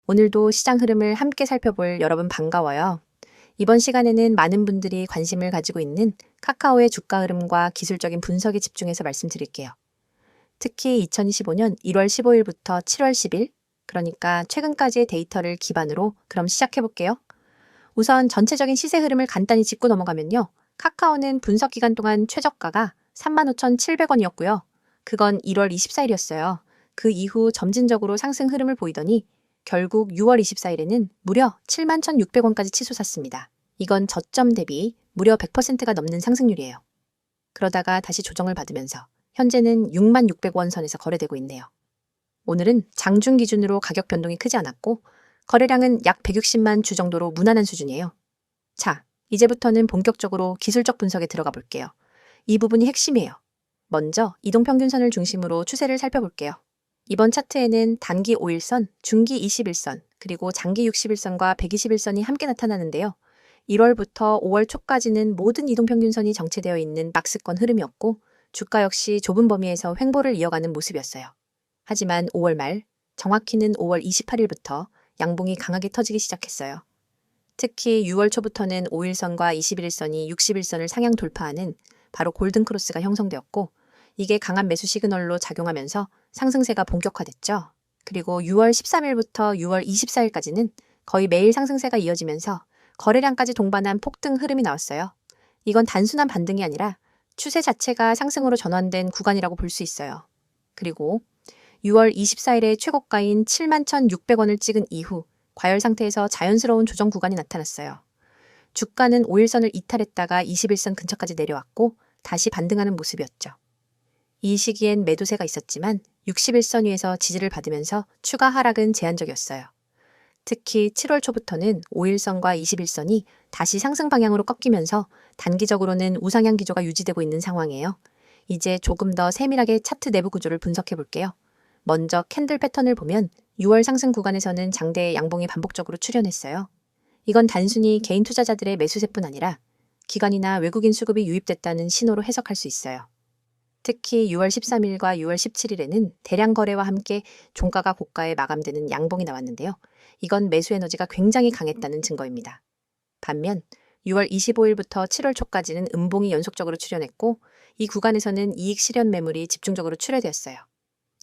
오늘도 시장 흐름을 함께 살펴볼 여러분 반가워요. 이번 시간에는 많은 분들이 관심을 가지고 있는 카카오의 주가 흐름과 기술적인 분석에 집중해서 말씀드릴게요. 특히 2025년 1월 15일부터 7월 10일, 그러니까 최근까지의 데이터를 기반으로 그럼 시작해볼게요. 우선 전체적인 시세 흐름을 간단히 짚고 넘어가면요. 카카오는 분석 기간 동안 최저가가 35,700원이었고요. 그건 1월 24일이었어요. 그 이후 점진적으로 상승 흐름을 보이더니 결국 6월 24일에는 무려 71,600원까지 치솟았습니다. 이건 저점 대비 무려 100%가 넘는 상승률이에요. 그러다가 다시 조정을 받으면서 현재는 66,600원 선에서 거래되고 있네요. 오늘은 장중 기준으로 가격 변동이 크지 않았고 거래량은 약 160만 주 정도로 무난한 수준이에요. 자, 이제부터는 본격적으로 기술적 분석에 들어가 볼게요. 이 부분이 핵심이에요. 먼저 이동평균선을 중심으로 추세를 살펴볼게요. 이번 차트에는 단기 5일선, 중기 21선, 그리고 장기 61선과 121선이 함께 나타나는데요. 1월부터 5월 초까지는 모든 이동평균선이 정체되어 있는 박스권 흐름이었고 주가 역시 좁은 범위에서 횡보를 이어가는 모습이었어요. 하지만 5월 말, 정확히는 5월 28일부터 양봉이 강하게 터지기 시작했어요. 특히 6월 초부터는 5일선과 21일선이 61선을 상향 돌파하는 바로 골든크로스가 형성되었고 이게 강한 매수 시그널로 작용하면서 상승세가 본격화됐죠. 그리고 6월 13일부터 6월 24일까지는 거의 매일 상승세가 이어지면서 거래량까지 동반한 폭등 흐름이 나왔어요. 이건 단순한 반등이 아니라 추세 자체가 상승으로 전환된 구간이라고 볼 수 있어요. 그리고 6월 24일에 최고가인 71,600원을 찍은 이후 과열 상태에서 자연스러운 조정 구간이 나타났어요. 주가는 5일선을 이탈했다가 21선 근처까지 내려왔고 다시 반등하는 모습이었죠. 이 시기엔 매도세가 있었지만 61선 위에서 지지를 받으면서 추가 하락은 제한적이었어요. 특히 7월 초부터는 5일선과 21선이 다시 상승 방향으로 꺾이면서 단기적으로는 우상향 기조가 유지되고 있는 상황이에요. 이제 조금 더 세밀하게 차트 내부 구조를 분석해 볼게요. 먼저 캔들 패턴을 보면 6월 상승 구간에서는 장대의 양봉이 반복적으로 출현했어요. 이건 단순히 개인 투자자들의 매수세뿐 아니라 기관이나 외국인 수급이 유입됐다는 신호로 해석할 수 있어요. 특히 6월 13일과 6월 17일에는 대량 거래와 함께 종가가 고가에 마감되는 양봉이 나왔는데요. 이건 매수 에너지가 굉장히 강했다는 증거입니다. 반면 6월 25일부터 7월 초까지는 음봉이 연속적으로 출현했고 이 구간에서는 이익 실현 매물이 집중적으로 출회되었어요.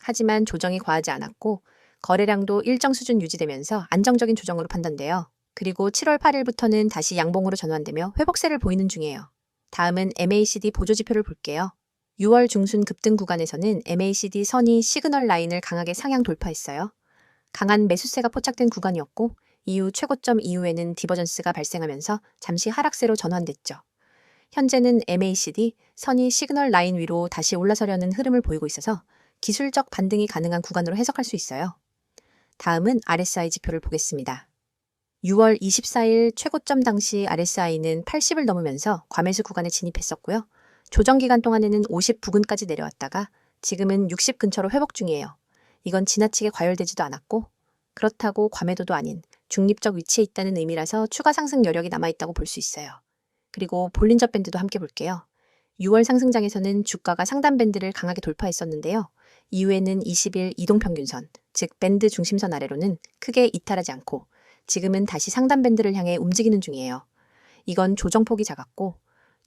하지만 조정이 과하지 않았고 거래량도 일정 수준 유지되면서 안정적인 조정으로 판단돼요. 그리고 7월 8일부터는 다시 양봉으로 전환되며 회복세를 보이는 중이에요. 다음은 MACD 보조지표를 볼게요. 6월 중순 급등 구간에서는 MACD 선이 시그널 라인을 강하게 상향 돌파했어요. 강한 매수세가 포착된 구간이었고 이후 최고점 이후에는 디버전스가 발생하면서 잠시 하락세로 전환됐죠. 현재는 MACD 선이 시그널 라인 위로 다시 올라서려는 흐름을 보이고 있어서 기술적 반등이 가능한 구간으로 해석할 수 있어요. 다음은 RSI 지표를 보겠습니다. 6월 24일 최고점 당시 RSI는 80을 넘으면서 과매수 구간에 진입했었고요. 조정 기간 동안에는 50 부근까지 내려왔다가 지금은 60 근처로 회복 중이에요. 이건 지나치게 과열되지도 않았고 그렇다고 과매도도 아닌 중립적 위치에 있다는 의미라서 추가 상승 여력이 남아있다고 볼 수 있어요. 그리고 볼린저 밴드도 함께 볼게요. 6월 상승장에서는 주가가 상단 밴드를 강하게 돌파했었는데요. 이후에는 20일 이동평균선, 즉 밴드 중심선 아래로는 크게 이탈하지 않고 지금은 다시 상단 밴드를 향해 움직이는 중이에요. 이건 조정폭이 작았고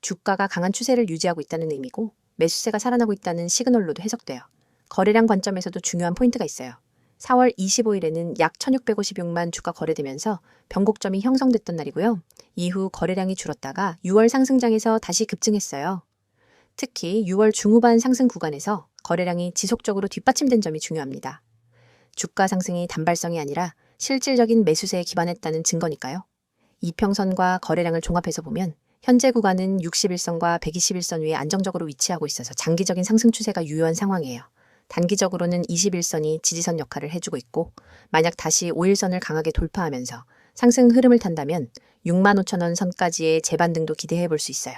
주가가 강한 추세를 유지하고 있다는 의미고 매수세가 살아나고 있다는 시그널로도 해석돼요. 거래량 관점에서도 중요한 포인트가 있어요. 4월 25일에는 약 1,656만 주가 거래되면서 변곡점이 형성됐던 날이고요. 이후 거래량이 줄었다가 6월 상승장에서 다시 급증했어요. 특히 6월 중후반 상승 구간에서 거래량이 지속적으로 뒷받침된 점이 중요합니다. 주가 상승이 단발성이 아니라 실질적인 매수세에 기반했다는 증거니까요. 이평선과 거래량을 종합해서 보면 현재 구간은 61선과 121선 위에 안정적으로 위치하고 있어서 장기적인 상승 추세가 유효한 상황이에요. 단기적으로는 21선이 지지선 역할을 해주고 있고 만약 다시 5일선을 강하게 돌파하면서 상승 흐름을 탄다면 65,000원 선까지의 재반등도 기대해 볼 수 있어요.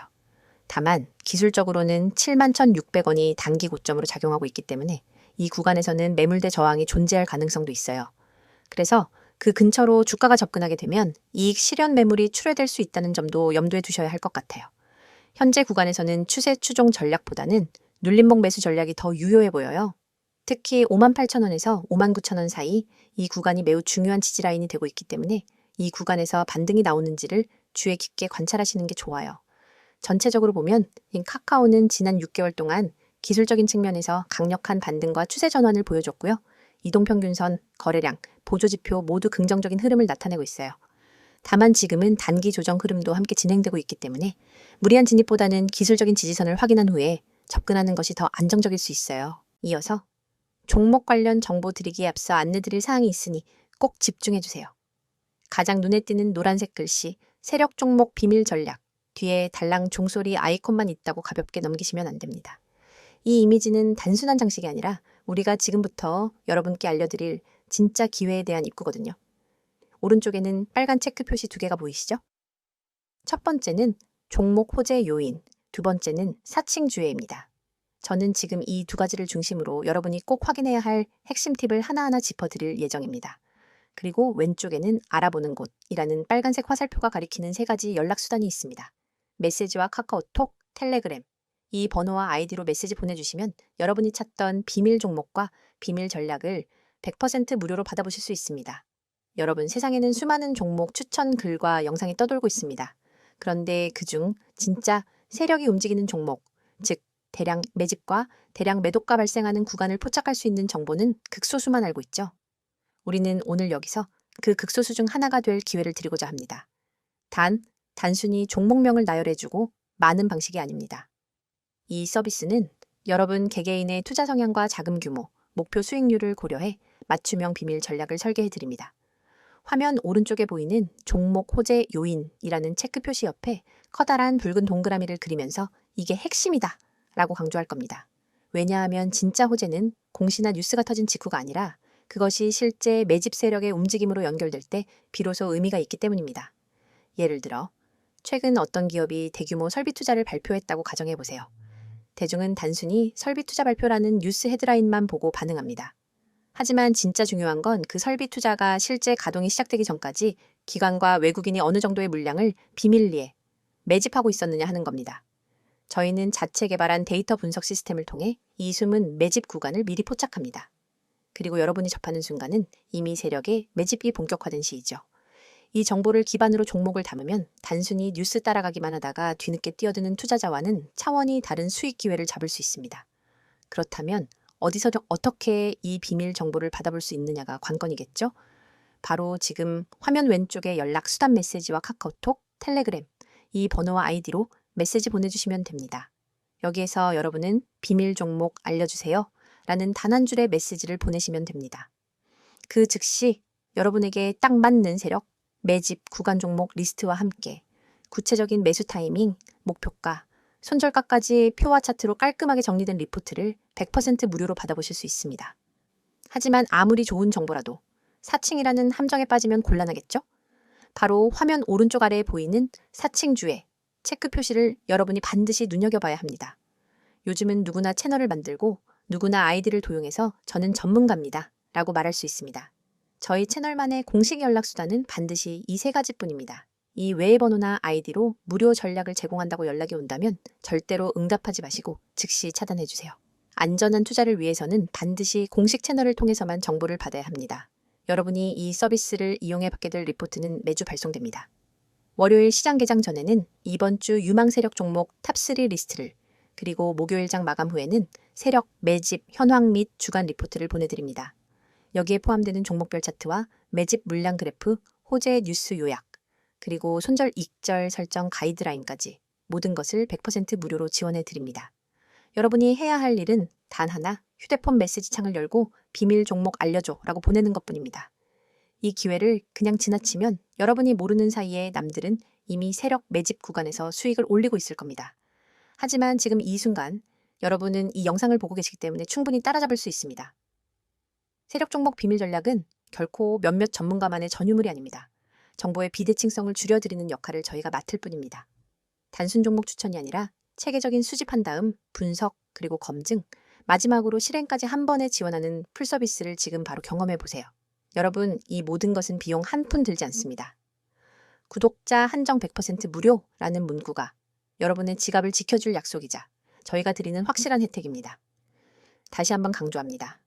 다만 기술적으로는 71,600원이 단기 고점으로 작용하고 있기 때문에 이 구간에서는 매물대 저항이 존재할 가능성도 있어요. 그래서 그 근처로 주가가 접근하게 되면 이익 실현 매물이 출회될 수 있다는 점도 염두에 두셔야 할 것 같아요. 현재 구간에서는 추세 추종 전략보다는 눌림목 매수 전략이 더 유효해 보여요. 특히 58,000원에서 59,000원 사이 이 구간이 매우 중요한 지지라인이 되고 있기 때문에 이 구간에서 반등이 나오는지를 주의 깊게 관찰하시는 게 좋아요. 전체적으로 보면 이 카카오는 지난 6개월 동안 기술적인 측면에서 강력한 반등과 추세 전환을 보여줬고요. 이동평균선, 거래량, 보조지표 모두 긍정적인 흐름을 나타내고 있어요. 다만 지금은 단기 조정 흐름도 함께 진행되고 있기 때문에 무리한 진입보다는 기술적인 지지선을 확인한 후에 접근하는 것이 더 안정적일 수 있어요. 이어서 종목 관련 정보 드리기에 앞서 안내드릴 사항이 있으니 꼭 집중해주세요. 가장 눈에 띄는 노란색 글씨, 세력 종목 비밀 전략, 뒤에 달랑 종소리 아이콘만 있다고 가볍게 넘기시면 안 됩니다. 이 이미지는 단순한 장식이 아니라 우리가 지금부터 여러분께 알려드릴 진짜 기회에 대한 입구거든요. 오른쪽에는 빨간 체크 표시 2개가 보이시죠? 첫 번째는 종목 호재 요인, 두 번째는 사칭주회입니다. 저는 지금 이 2가지를 중심으로 여러분이 꼭 확인해야 할 핵심 팁을 하나하나 짚어드릴 예정입니다. 그리고 왼쪽에는 알아보는 곳이라는 빨간색 화살표가 가리키는 3가지 연락수단이 있습니다. 메시지와 카카오톡, 텔레그램. 이 번호와 아이디로 메시지 보내주시면 여러분이 찾던 비밀 종목과 비밀 전략을 100% 무료로 받아보실 수 있습니다. 여러분, 세상에는 수많은 종목 추천 글과 영상이 떠돌고 있습니다. 그런데 그중 진짜 세력이 움직이는 종목, 즉 대량 매집과 대량 매도가 발생하는 구간을 포착할 수 있는 정보는 극소수만 알고 있죠. 우리는 오늘 여기서 그 극소수 중 하나가 될 기회를 드리고자 합니다. 단순히 종목명을 나열해주고 많은 방식이 아닙니다. 이 서비스는 여러분 개개인의 투자 성향과 자금 규모, 목표 수익률을 고려해 맞춤형 비밀 전략을 설계해드립니다. 화면 오른쪽에 보이는 종목 호재 요인이라는 체크 표시 옆에 커다란 붉은 동그라미를 그리면서 이게 핵심이다 라고 강조할 겁니다. 왜냐하면 진짜 호재는 공시나 뉴스가 터진 직후가 아니라 그것이 실제 매집 세력의 움직임으로 연결될 때 비로소 의미가 있기 때문입니다. 예를 들어 최근 어떤 기업이 대규모 설비 투자를 발표했다고 가정해 보세요. 대중은 단순히 설비 투자 발표라는 뉴스 헤드라인만 보고 반응합니다. 하지만 진짜 중요한 건 그 설비 투자가 실제 가동이 시작되기 전까지 기관과 외국인이 어느 정도의 물량을 비밀리에 매집하고 있었느냐 하는 겁니다. 저희는 자체 개발한 데이터 분석 시스템을 통해 이 숨은 매집 구간을 미리 포착합니다. 그리고 여러분이 접하는 순간은 이미 세력의 매집이 본격화된 시이죠. 이 정보를 기반으로 종목을 담으면 단순히 뉴스 따라가기만 하다가 뒤늦게 뛰어드는 투자자와는 차원이 다른 수익 기회를 잡을 수 있습니다. 그렇다면 어디서 어떻게 이 비밀 정보를 받아볼 수 있느냐가 관건이겠죠? 바로 지금 화면 왼쪽에 연락 수단 메시지와 카카오톡, 텔레그램, 이 번호와 아이디로 메시지 보내주시면 됩니다. 여기에서 여러분은 비밀 종목 알려주세요 라는 단 한 줄의 메시지를 보내시면 됩니다. 그 즉시 여러분에게 딱 맞는 세력, 매집, 구간 종목 리스트와 함께 구체적인 매수 타이밍, 목표가, 손절가까지 표와 차트로 깔끔하게 정리된 리포트를 100% 무료로 받아보실 수 있습니다. 하지만 아무리 좋은 정보라도 사칭이라는 함정에 빠지면 곤란하겠죠? 바로 화면 오른쪽 아래에 보이는 사칭주의 체크 표시를 여러분이 반드시 눈여겨봐야 합니다. 요즘은 누구나 채널을 만들고 누구나 아이디를 도용해서 저는 전문가입니다 라고 말할 수 있습니다. 저희 채널만의 공식 연락수단은 반드시 이 3가지뿐입니다. 이 외의 번호나 아이디로 무료 전략을 제공한다고 연락이 온다면 절대로 응답하지 마시고 즉시 차단해주세요. 안전한 투자를 위해서는 반드시 공식 채널을 통해서만 정보를 받아야 합니다. 여러분이 이 서비스를 이용해 받게 될 리포트는 매주 발송됩니다. 월요일 시장 개장 전에는 이번 주 유망 세력 종목 탑3 리스트를, 그리고 목요일장 마감 후에는 세력, 매집, 현황 및 주간 리포트를 보내드립니다. 여기에 포함되는 종목별 차트와 매집 물량 그래프, 호재 뉴스 요약, 그리고 손절 익절 설정 가이드라인까지 모든 것을 100% 무료로 지원해 드립니다. 여러분이 해야 할 일은 단 하나, 휴대폰 메시지 창을 열고 비밀 종목 알려줘 라고 보내는 것뿐입니다. 이 기회를 그냥 지나치면 여러분이 모르는 사이에 남들은 이미 세력 매집 구간에서 수익을 올리고 있을 겁니다. 하지만 지금 이 순간 여러분은 이 영상을 보고 계시기 때문에 충분히 따라잡을 수 있습니다. 세력 종목 비밀 전략은 결코 몇몇 전문가만의 전유물이 아닙니다. 정보의 비대칭성을 줄여드리는 역할을 저희가 맡을 뿐입니다. 단순 종목 추천이 아니라 체계적인 수집한 다음 분석, 그리고 검증, 마지막으로 실행까지 한 번에 지원하는 풀서비스를 지금 바로 경험해 보세요. 여러분, 이 모든 것은 비용 한 푼 들지 않습니다. 구독자 한정 100% 무료라는 문구가 여러분의 지갑을 지켜줄 약속이자 저희가 드리는 확실한 혜택입니다. 다시 한번 강조합니다.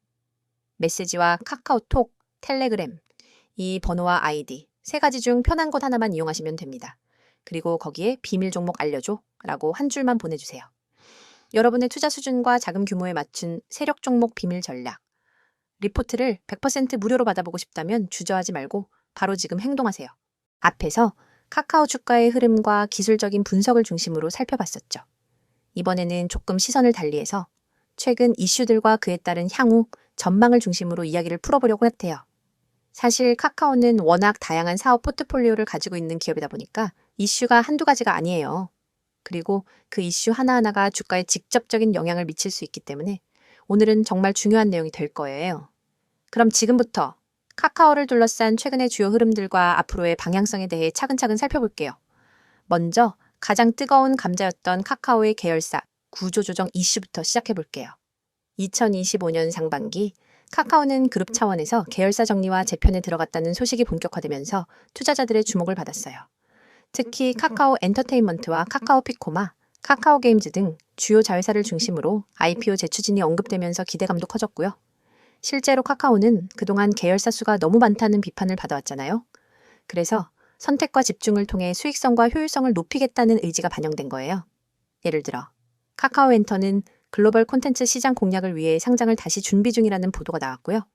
메시지와 카카오톡, 텔레그램, 이 번호와 아이디 3가지 중 편한 곳 하나만 이용하시면 됩니다. 그리고 거기에 비밀 종목 알려줘 라고 한 줄만 보내주세요. 여러분의 투자 수준과 자금 규모에 맞춘 세력 종목 비밀 전략. 리포트를 100% 무료로 받아보고 싶다면 주저하지 말고 바로 지금 행동하세요. 앞에서 카카오 주가의 흐름과 기술적인 분석을 중심으로 살펴봤었죠. 이번에는 조금 시선을 달리해서 최근 이슈들과 그에 따른 향후 전망을 중심으로 이야기를 풀어보려고 했대요. 사실 카카오는 워낙 다양한 사업 포트폴리오를 가지고 있는 기업이다 보니까 이슈가 한두 가지가 아니에요. 그리고 그 이슈 하나하나가 주가에 직접적인 영향을 미칠 수 있기 때문에 오늘은 정말 중요한 내용이 될 거예요. 그럼 지금부터 카카오를 둘러싼 최근의 주요 흐름들과 앞으로의 방향성에 대해 차근차근 살펴볼게요. 먼저 가장 뜨거운 감자였던 카카오의 계열사 구조조정 이슈부터 시작해볼게요. 2025년 상반기 카카오는 그룹 차원에서 계열사 정리와 재편에 들어갔다는 소식이 본격화되면서 투자자들의 주목을 받았어요. 특히 카카오 엔터테인먼트와 카카오 피코마, 카카오 게임즈 등 주요 자회사를 중심으로 IPO 재추진이 언급되면서 기대감도 커졌고요. 실제로 카카오는 그동안 계열사 수가 너무 많다는 비판을 받아왔잖아요. 그래서 선택과 집중을 통해 수익성과 효율성을 높이겠다는 의지가 반영된 거예요. 예를 들어 카카오 엔터는 글로벌 콘텐츠 시장 공략을 위해 상장을 다시 준비 중이라는 보도가 나왔고요.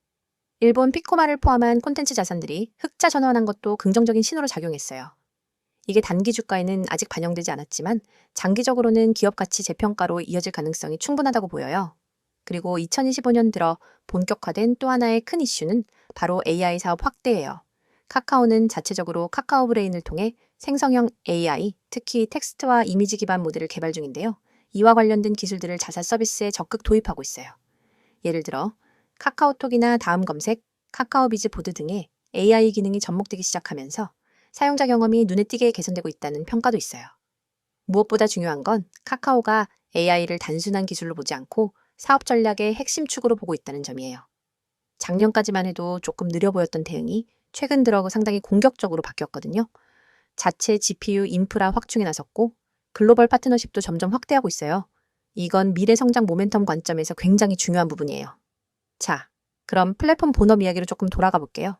일본 피코마를 포함한 콘텐츠 자산들이 흑자 전환한 것도 긍정적인 신호로 작용했어요. 이게 단기 주가에는 아직 반영되지 않았지만 장기적으로는 기업 가치 재평가로 이어질 가능성이 충분하다고 보여요. 그리고 2025년 들어 본격화된 또 하나의 큰 이슈는 바로 AI 사업 확대예요. 카카오는 자체적으로 카카오 브레인을 통해 생성형 AI, 특히 텍스트와 이미지 기반 모델을 개발 중인데요. 이와 관련된 기술들을 자사 서비스에 적극 도입하고 있어요. 예를 들어 카카오톡이나 다음 검색, 카카오비즈 보드 등의 AI 기능이 접목되기 시작하면서 사용자 경험이 눈에 띄게 개선되고 있다는 평가도 있어요. 무엇보다 중요한 건 카카오가 AI를 단순한 기술로 보지 않고 사업 전략의 핵심 축으로 보고 있다는 점이에요. 작년까지만 해도 조금 느려 보였던 대응이 최근 들어 상당히 공격적으로 바뀌었거든요. 자체 GPU 인프라 확충에 나섰고 글로벌 파트너십도 점점 확대하고 있어요. 이건 미래 성장 모멘텀 관점에서 굉장히 중요한 부분이에요. 자, 그럼 플랫폼 본업 이야기로 조금 돌아가 볼게요.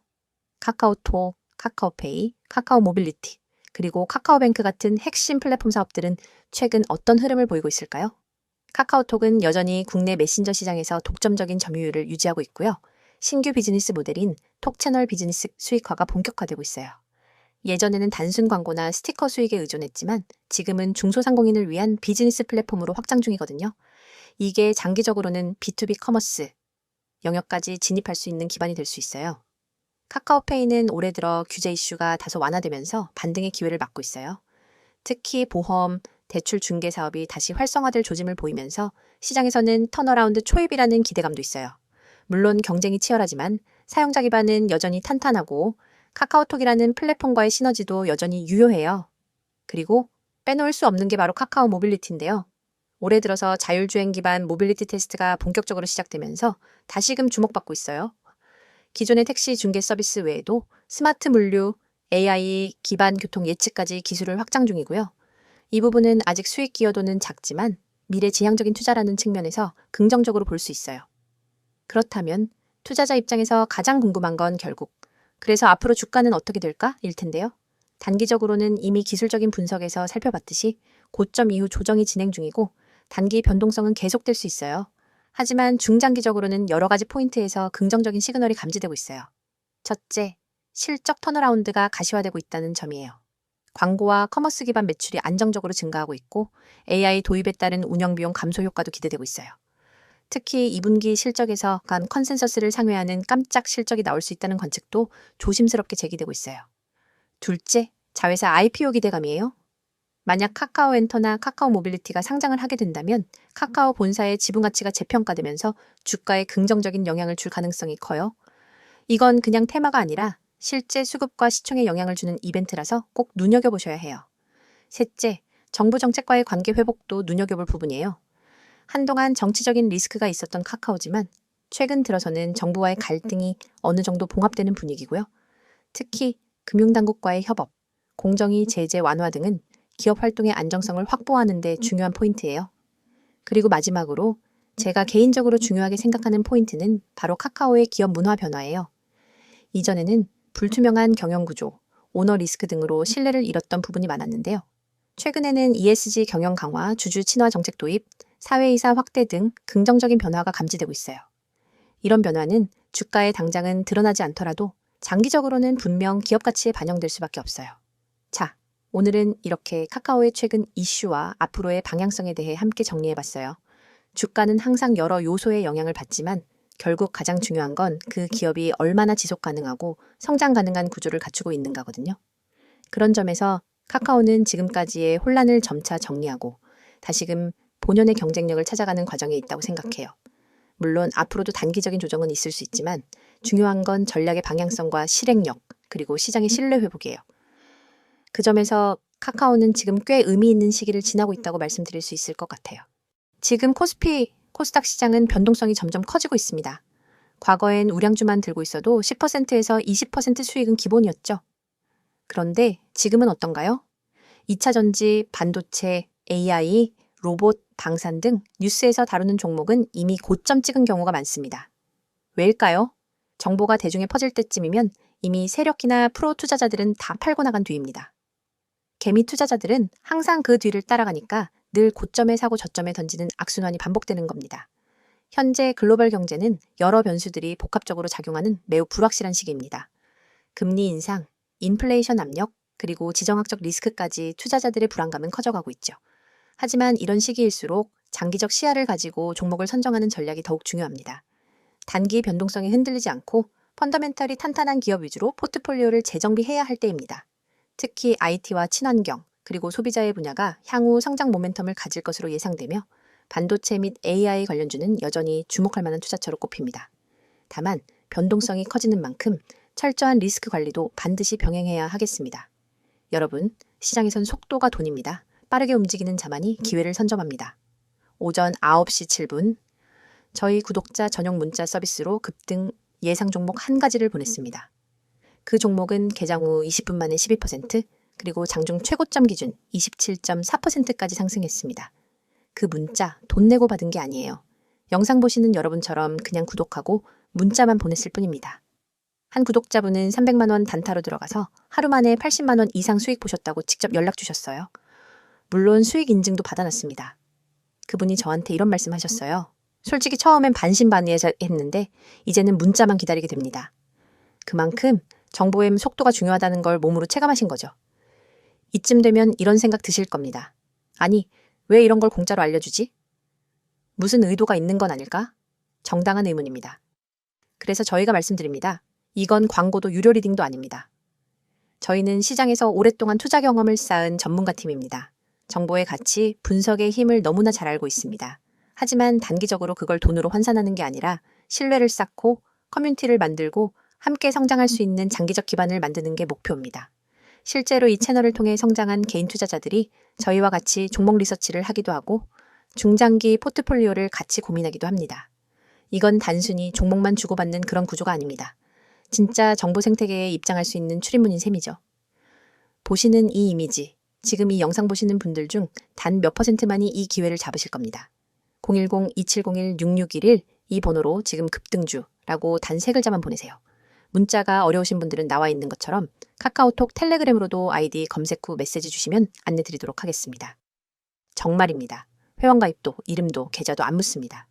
카카오톡, 카카오페이, 카카오 모빌리티, 그리고 카카오뱅크 같은 핵심 플랫폼 사업들은 최근 어떤 흐름을 보이고 있을까요? 카카오톡은 여전히 국내 메신저 시장에서 독점적인 점유율을 유지하고 있고요. 신규 비즈니스 모델인 톡 채널 비즈니스 수익화가 본격화되고 있어요. 예전에는 단순 광고나 스티커 수익에 의존했지만 지금은 중소상공인을 위한 비즈니스 플랫폼으로 확장 중이거든요. 이게 장기적으로는 B2B 커머스 영역까지 진입할 수 있는 기반이 될 수 있어요. 카카오페이는 올해 들어 규제 이슈가 다소 완화되면서 반등의 기회를 맞고 있어요. 특히 보험, 대출 중개 사업이 다시 활성화될 조짐을 보이면서 시장에서는 턴어라운드 초입이라는 기대감도 있어요. 물론 경쟁이 치열하지만 사용자 기반은 여전히 탄탄하고 카카오톡이라는 플랫폼과의 시너지도 여전히 유효해요. 그리고 빼놓을 수 없는 게 바로 카카오 모빌리티인데요. 올해 들어서 자율주행 기반 모빌리티 테스트가 본격적으로 시작되면서 다시금 주목받고 있어요. 기존의 택시 중개 서비스 외에도 스마트 물류, AI 기반 교통 예측까지 기술을 확장 중이고요. 이 부분은 아직 수익 기여도는 작지만 미래 지향적인 투자라는 측면에서 긍정적으로 볼 수 있어요. 그렇다면 투자자 입장에서 가장 궁금한 건 결국 그래서 앞으로 주가는 어떻게 될까? 일 텐데요. 단기적으로는 이미 기술적인 분석에서 살펴봤듯이 고점 이후 조정이 진행 중이고 단기 변동성은 계속될 수 있어요. 하지만 중장기적으로는 여러 가지 포인트에서 긍정적인 시그널이 감지되고 있어요. 첫째, 실적 턴어라운드가 가시화되고 있다는 점이에요. 광고와 커머스 기반 매출이 안정적으로 증가하고 있고 AI 도입에 따른 운영비용 감소 효과도 기대되고 있어요. 특히 2분기 실적에서 간 컨센서스를 상회하는 깜짝 실적이 나올 수 있다는 관측도 조심스럽게 제기되고 있어요. 둘째, 자회사 IPO 기대감이에요. 만약 카카오 엔터나 카카오 모빌리티가 상장을 하게 된다면 카카오 본사의 지분 가치가 재평가되면서 주가에 긍정적인 영향을 줄 가능성이 커요. 이건 그냥 테마가 아니라 실제 수급과 시총에 영향을 주는 이벤트라서 꼭 눈여겨보셔야 해요. 셋째, 정부 정책과의 관계 회복도 눈여겨볼 부분이에요. 한동안 정치적인 리스크가 있었던 카카오지만 최근 들어서는 정부와의 갈등이 어느 정도 봉합되는 분위기고요. 특히 금융당국과의 협업, 공정위 제재 완화 등은 기업 활동의 안정성을 확보하는 데 중요한 포인트예요. 그리고 마지막으로 제가 개인적으로 중요하게 생각하는 포인트는 바로 카카오의 기업 문화 변화예요. 이전에는 불투명한 경영 구조, 오너 리스크 등으로 신뢰를 잃었던 부분이 많았는데요. 최근에는 ESG 경영 강화, 주주 친화 정책 도입, 사회이사 확대 등 긍정적인 변화가 감지되고 있어요. 이런 변화는 주가에 당장은 드러나지 않더라도 장기적으로는 분명 기업 가치에 반영될 수밖에 없어요. 자, 오늘은 이렇게 카카오의 최근 이슈와 앞으로의 방향성에 대해 함께 정리해봤어요. 주가는 항상 여러 요소의 영향을 받지만 결국 가장 중요한 건 그 기업이 얼마나 지속 가능하고 성장 가능한 구조를 갖추고 있는가거든요. 그런 점에서 카카오는 지금까지의 혼란을 점차 정리하고 다시금 본연의 경쟁력을 찾아가는 과정에 있다고 생각해요. 물론 앞으로도 단기적인 조정은 있을 수 있지만 중요한 건 전략의 방향성과 실행력, 그리고 시장의 신뢰 회복이에요. 그 점에서 카카오는 지금 꽤 의미 있는 시기를 지나고 있다고 말씀드릴 수 있을 것 같아요. 지금 코스피, 코스닥 시장은 변동성이 점점 커지고 있습니다. 과거엔 우량주만 들고 있어도 10%에서 20% 수익은 기본이었죠. 그런데 지금은 어떤가요? 2차 전지, 반도체, AI, 로봇, 방산 등 뉴스에서 다루는 종목은 이미 고점 찍은 경우가 많습니다. 왜일까요? 정보가 대중에 퍼질 때쯤이면 이미 세력이나 프로 투자자들은 다 팔고 나간 뒤입니다. 개미 투자자들은 항상 그 뒤를 따라가니까 늘 고점에 사고 저점에 던지는 악순환이 반복되는 겁니다. 현재 글로벌 경제는 여러 변수들이 복합적으로 작용하는 매우 불확실한 시기입니다. 금리 인상, 인플레이션 압력, 그리고 지정학적 리스크까지 투자자들의 불안감은 커져가고 있죠. 하지만 이런 시기일수록 장기적 시야를 가지고 종목을 선정하는 전략이 더욱 중요합니다. 단기 변동성에 흔들리지 않고 펀더멘털이 탄탄한 기업 위주로 포트폴리오를 재정비해야 할 때입니다. 특히 IT와 친환경, 그리고 소비자의 분야가 향후 성장 모멘텀을 가질 것으로 예상되며 반도체 및 AI 관련주는 여전히 주목할 만한 투자처로 꼽힙니다. 다만 변동성이 커지는 만큼 철저한 리스크 관리도 반드시 병행해야 하겠습니다. 여러분, 시장에선 속도가 돈입니다. 빠르게 움직이는 자만이 기회를 선점합니다. 오전 9시 7분, 저희 구독자 전용 문자 서비스로 급등 예상 종목 한 가지를 보냈습니다. 그 종목은 개장 후 20분 만에 12%, 그리고 장중 최고점 기준 27.4%까지 상승했습니다. 그 문자 돈 내고 받은 게 아니에요. 영상 보시는 여러분처럼 그냥 구독하고 문자만 보냈을 뿐입니다. 한 구독자분은 300만 원 단타로 들어가서 하루 만에 80만 원 이상 수익 보셨다고 직접 연락 주셨어요. 물론 수익 인증도 받아놨습니다. 그분이 저한테 이런 말씀하셨어요. 솔직히 처음엔 반신반의했는데 이제는 문자만 기다리게 됩니다. 그만큼 정보의 속도가 중요하다는 걸 몸으로 체감하신 거죠. 이쯤 되면 이런 생각 드실 겁니다. 아니, 왜 이런 걸 공짜로 알려주지? 무슨 의도가 있는 건 아닐까? 정당한 의문입니다. 그래서 저희가 말씀드립니다. 이건 광고도 유료 리딩도 아닙니다. 저희는 시장에서 오랫동안 투자 경험을 쌓은 전문가 팀입니다. 정보의 가치, 분석의 힘을 너무나 잘 알고 있습니다. 하지만 단기적으로 그걸 돈으로 환산하는 게 아니라 신뢰를 쌓고 커뮤니티를 만들고 함께 성장할 수 있는 장기적 기반을 만드는 게 목표입니다. 실제로 이 채널을 통해 성장한 개인 투자자들이 저희와 같이 종목 리서치를 하기도 하고 중장기 포트폴리오를 같이 고민하기도 합니다. 이건 단순히 종목만 주고받는 그런 구조가 아닙니다. 진짜 정보 생태계에 입장할 수 있는 출입문인 셈이죠. 보시는 이 이미지, 지금 이 영상 보시는 분들 중 단 몇 %만이 이 기회를 잡으실 겁니다. 010-2701-6611 이 번호로 지금 급등주라고 단 3글자만 보내세요. 문자가 어려우신 분들은 나와 있는 것처럼 카카오톡, 텔레그램으로도 아이디 검색 후 메시지 주시면 안내 드리도록 하겠습니다. 정말입니다. 회원가입도, 이름도, 계좌도 안 묻습니다.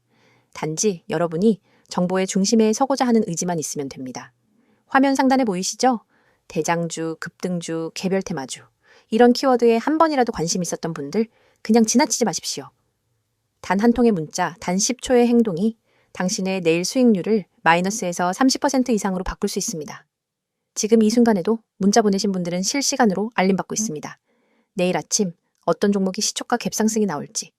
단지 여러분이 정보의 중심에 서고자 하는 의지만 있으면 됩니다. 화면 상단에 보이시죠? 대장주, 급등주, 개별 테마주. 이런 키워드에 한 번이라도 관심 있었던 분들 그냥 지나치지 마십시오. 단 한 통의 문자, 단 10초의 행동이 당신의 내일 수익률을 마이너스에서 30% 이상으로 바꿀 수 있습니다. 지금 이 순간에도 문자 보내신 분들은 실시간으로 알림받고 있습니다. 내일 아침 어떤 종목이 시초가 갭상승이 나올지,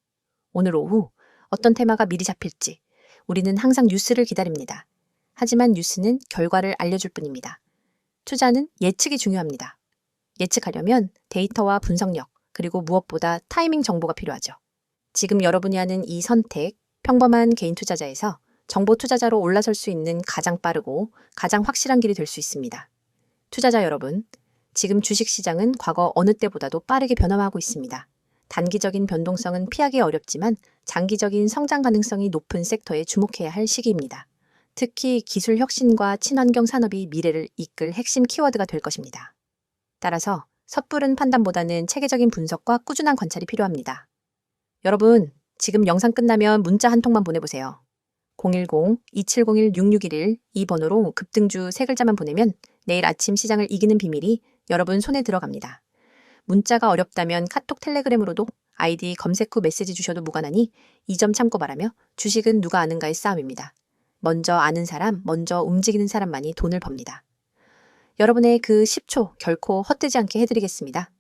오늘 오후 어떤 테마가 미리 잡힐지 우리는 항상 뉴스를 기다립니다. 하지만 뉴스는 결과를 알려줄 뿐입니다. 투자는 예측이 중요합니다. 예측하려면 데이터와 분석력, 그리고 무엇보다 타이밍 정보가 필요하죠. 지금 여러분이 하는 이 선택, 평범한 개인 투자자에서 정보 투자자로 올라설 수 있는 가장 빠르고 가장 확실한 길이 될 수 있습니다. 투자자 여러분, 지금 주식시장은 과거 어느 때보다도 빠르게 변화하고 있습니다. 단기적인 변동성은 피하기 어렵지만 장기적인 성장 가능성이 높은 섹터에 주목해야 할 시기입니다. 특히 기술 혁신과 친환경 산업이 미래를 이끌 핵심 키워드가 될 것입니다. 따라서 섣부른 판단보다는 체계적인 분석과 꾸준한 관찰이 필요합니다. 여러분, 지금 영상 끝나면 문자 한 통만 보내보세요. 010-2701-6611 이 번호로 급등주 3글자만 보내면 내일 아침 시장을 이기는 비밀이 여러분 손에 들어갑니다. 문자가 어렵다면 카톡 텔레그램으로도 아이디 검색 후 메시지 주셔도 무관하니 이 점 참고 바라며 주식은 누가 아는가의 싸움입니다. 먼저 아는 사람, 먼저 움직이는 사람만이 돈을 법니다. 여러분의 그 10초 결코 헛되지 않게 해드리겠습니다.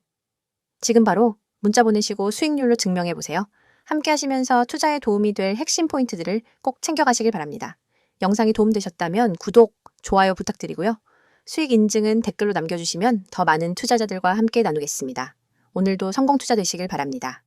지금 바로 문자 보내시고 수익률로 증명해보세요. 함께 하시면서 투자에 도움이 될 핵심 포인트들을 꼭 챙겨가시길 바랍니다. 영상이 도움되셨다면 구독, 좋아요 부탁드리고요. 수익 인증은 댓글로 남겨주시면 더 많은 투자자들과 함께 나누겠습니다. 오늘도 성공 투자 되시길 바랍니다.